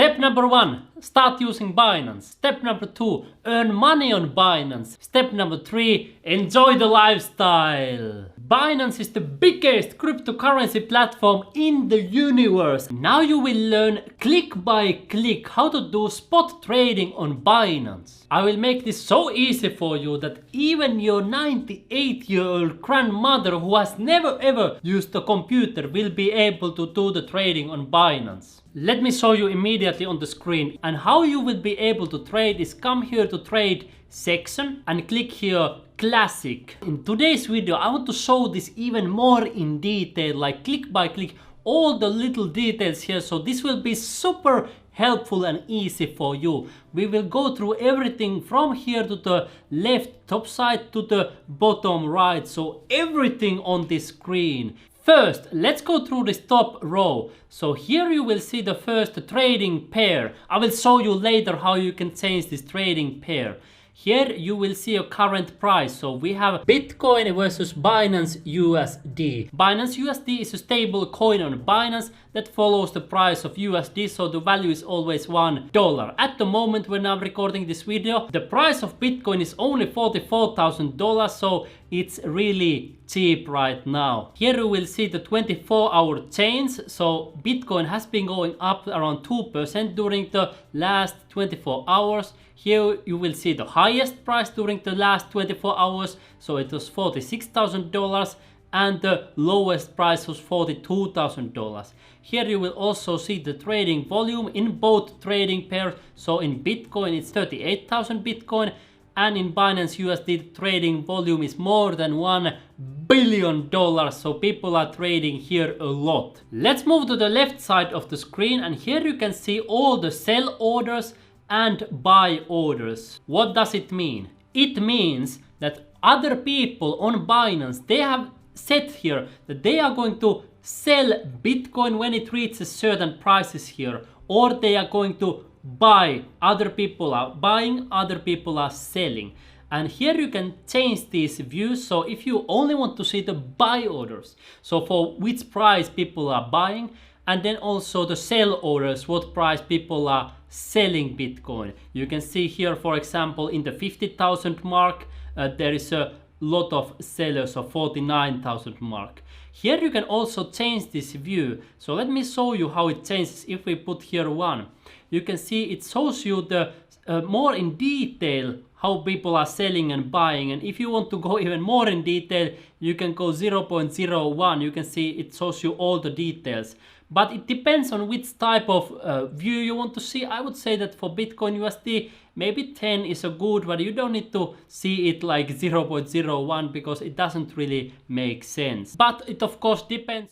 Step number 1, start using Binance. Step number 2, earn money on Binance. Step number 3, enjoy the lifestyle. Binance is the biggest cryptocurrency platform in the universe. Now you will learn click by click how to do spot trading on Binance. I will make this so easy for you that even your 98-year-old grandmother who has never ever used a computer will be able to do the trading on Binance. Let me show you immediately on the screen, and how you will be able to trade is come here to trade section and click here classic. In today's video I want to show this even more in detail, like click by click, all the little details here, so this will be super helpful and easy for you. We will go through everything from here to the left top side to the bottom right, so everything on this screen. First, let's go through this top row. So here you will see the first trading pair. I will show you later how you can change this trading pair. Here you will see a current price. So we have Bitcoin versus Binance USD. Binance USD is a stable coin on Binance that follows the price of USD, so the value is always $1. At the moment when I'm recording this video, the price of Bitcoin is only $44,000, so it's really cheap right now. Here you will see the 24-hour change. So Bitcoin has been going up around 2% during the last 24 hours. Here you will see the highest price during the last 24 hours, so it was $46,000, and the lowest price was $42,000. Here you will also see the trading volume in both trading pairs. So in Bitcoin it's 38,000 Bitcoin, and in Binance USD the trading volume is more than $1 billion, so people are trading here a lot. Let's move to the left side of the screen, and here you can see all the sell orders and buy orders. What does it mean? It means that other people on Binance, they have set here that they are going to sell Bitcoin when it reaches certain prices here, or they are going to buy. Other people are buying, other people are selling. And here you can change these views. So if you only want to see the buy orders, so for which price people are buying, and then also the sell orders, what price people are selling Bitcoin. You can see here, for example, in the 50,000 mark, there is a lot of sellers of 49,000 mark. Here you can also change this view. So let me show you how it changes. If we put here 1, you can see it shows you the more in detail how people are selling and buying. And if you want to go even more in detail, you can go 0.01. You can see it shows you all the details. But it depends on which type of view you want to see. I would say that for Bitcoin USD, maybe 10 is a good, but you don't need to see it like 0.01 because it doesn't really make sense. But it of course depends.